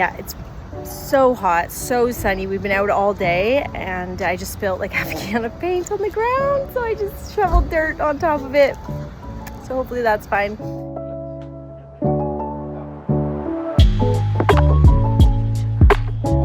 Yeah, it's so hot, so sunny. We've been out all day and I just spilled like half a can of paint on the ground, so I just shoveled dirt on top of it. So hopefully that's fine.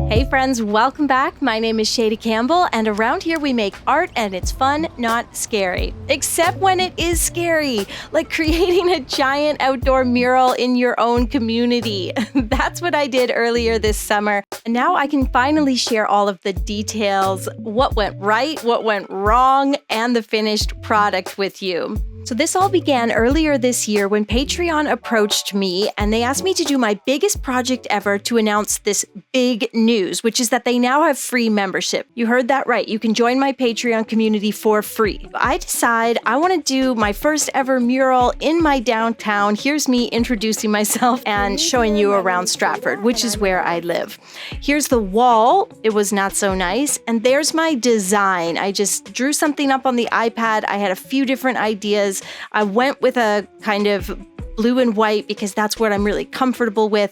Hey friends, welcome back. My name is Shayda Campbell, and around here we make art and it's fun, not scary. Except when it is scary, like creating a giant outdoor mural in your own community. That's what I did earlier this summer. And now I can finally share all of the details, what went right, what went wrong, and the finished product with you. So this all began earlier this year when Patreon approached me and they asked me to do my biggest project ever to announce this big news, which is that they now have free membership. You heard that right. You can join my Patreon community for free. I decide I want to do my first ever mural in my downtown. Here's me introducing myself and showing you around Stratford, which is where I live. Here's the wall. It was not so nice. And there's my design. I just drew something up on the iPad. I had a few different ideas. I went with a kind of blue and white because that's what I'm really comfortable with.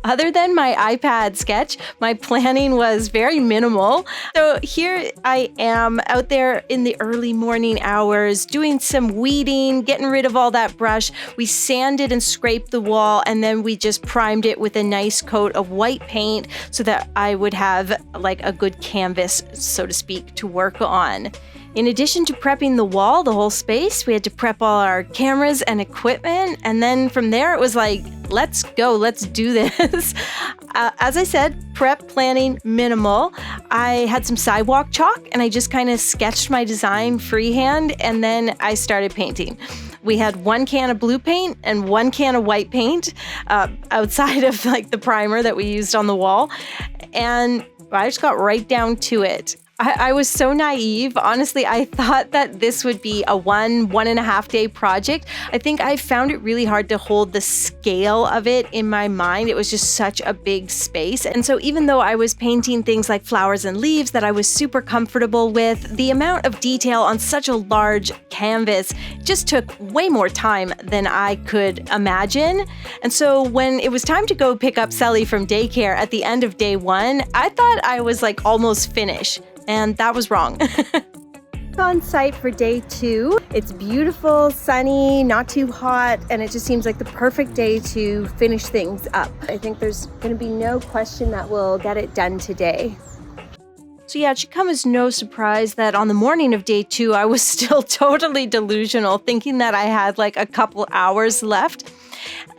Other than my iPad sketch, my planning was very minimal. So here I am out there in the early morning hours doing some weeding, getting rid of all that brush. We sanded and scraped the wall, and then we just primed it with a nice coat of white paint so that I would have like a good canvas, so to speak, to work on. In addition to prepping the wall, the whole space, we had to prep all our cameras and equipment. And then from there, it was like, let's go, let's do this. As I said, prep planning minimal. I had some sidewalk chalk and I just kind of sketched my design freehand, and then I started painting. We had one can of blue paint and one can of white paint outside of like the primer that we used on the wall. And I just got right down to it. I was so naive. Honestly, I thought that this would be a one and a half day project. I think I found it really hard to hold the scale of it in my mind. It was just such a big space. And so even though I was painting things like flowers and leaves that I was super comfortable with, the amount of detail on such a large canvas just took way more time than I could imagine. And so when it was time to go pick up Sully from daycare at the end of day one, I thought I was like almost finished. And that was wrong. On site for day 2. It's beautiful, sunny, not too hot, and it just seems like the perfect day to finish things up. I think there's going to be no question that we'll get it done today. So yeah, it should come as no surprise that on the morning of day 2, I was still totally delusional, thinking that I had like a couple hours left.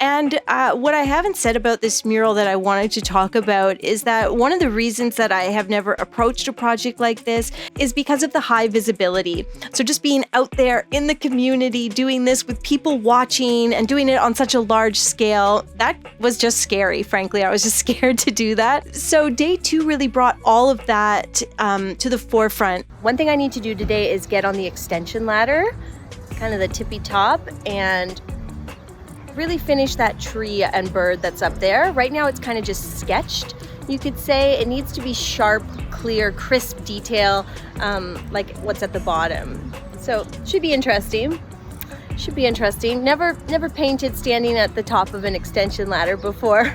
And what I haven't said about this mural that I wanted to talk about is that one of the reasons that I have never approached a project like this is because of the high visibility. So just being out there in the community, doing this with people watching and doing it on such a large scale, that was just scary, frankly. I was just scared to do that. So day 2 really brought all of that to the forefront. One thing I need to do today is get on the extension ladder, kind of the tippy top, and really finish that tree and bird that's up there. Right now it's kind of just sketched, you could say. It needs to be sharp, clear, crisp detail, like what's at the bottom. So should be interesting. Should be interesting. Never painted standing at the top of an extension ladder before.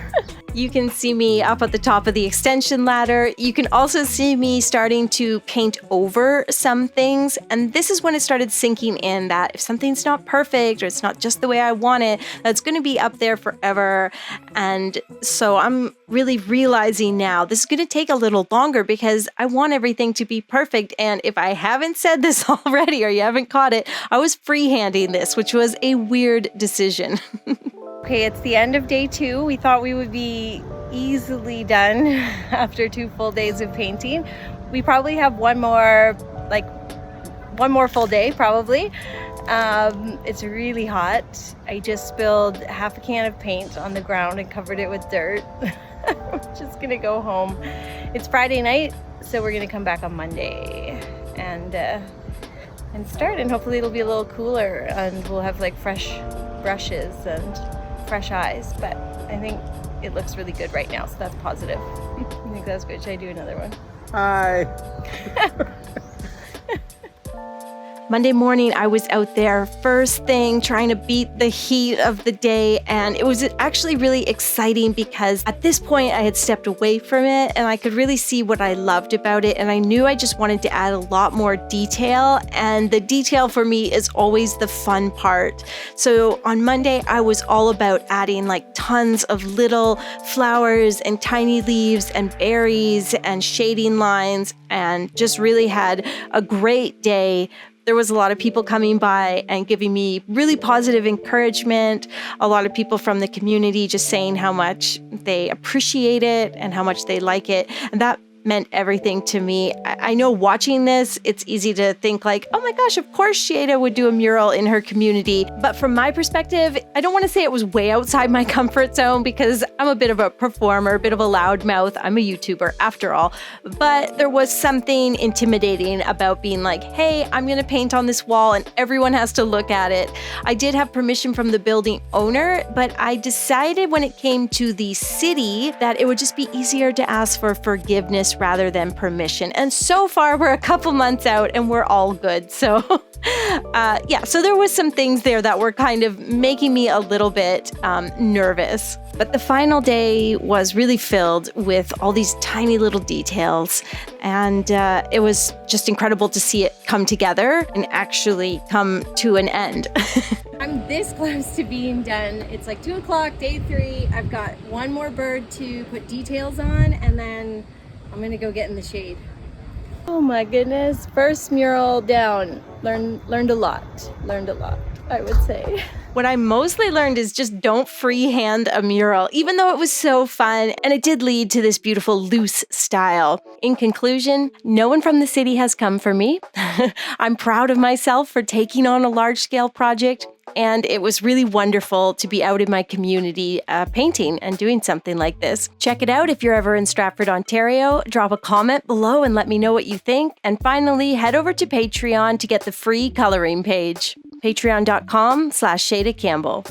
You can see me up at the top of the extension ladder. You can also see me starting to paint over some things. And this is when it started sinking in that if something's not perfect or it's not just the way I want it, that's going to be up there forever. And so I'm really realizing now this is going to take a little longer because I want everything to be perfect. And if I haven't said this already or you haven't caught it, I was freehanding this, which was a weird decision. Okay, it's the end of day 2. We thought we would be easily done after 2 full days of painting. We probably have one more full day, probably. It's really hot. I just spilled half a can of paint on the ground and covered it with dirt. I'm just gonna go home. It's Friday night, so we're gonna come back on Monday and start, and hopefully it'll be a little cooler and we'll have like fresh brushes and fresh eyes, but I think it looks really good right now, so that's positive. I think that's good. Should I do another one? Hi. Monday morning, I was out there first thing trying to beat the heat of the day, and it was actually really exciting because at this point I had stepped away from it and I could really see what I loved about it, and I knew I just wanted to add a lot more detail, and the detail for me is always the fun part. So on Monday, I was all about adding like tons of little flowers and tiny leaves and berries and shading lines, and just really had a great day. There was a lot of people coming by and giving me really positive encouragement. A lot of people from the community just saying how much they appreciate it and how much they like it. And that meant everything to me. I know watching this, it's easy to think like, oh my gosh, of course Shayda would do a mural in her community. But from my perspective, I don't want to say it was way outside my comfort zone because I'm a bit of a performer, a bit of a loudmouth. I'm a YouTuber after all. But there was something intimidating about being like, hey, I'm going to paint on this wall and everyone has to look at it. I did have permission from the building owner, but I decided when it came to the city that it would just be easier to ask for forgiveness rather than permission. And so far, we're a couple months out and we're all good. So so there was some things there that were kind of making me a little bit nervous. But the final day was really filled with all these tiny little details. And it was just incredible to see it come together and actually come to an end. I'm this close to being done. It's like 2 o'clock, day 3. I've got one more bird to put details on, and then I'm gonna go get in the shade. Oh my goodness, first mural down. Learned a lot, I would say. What I mostly learned is just don't freehand a mural, even though it was so fun and it did lead to this beautiful loose style. In conclusion, no one from the city has come for me. I'm proud of myself for taking on a large-scale project, and it was really wonderful to be out in my community painting and doing something like this. Check it out if you're ever in Stratford, Ontario. Drop a comment below and let me know what you think. And finally, head over to Patreon to get the free coloring page. Patreon.com/Shayda Campbell.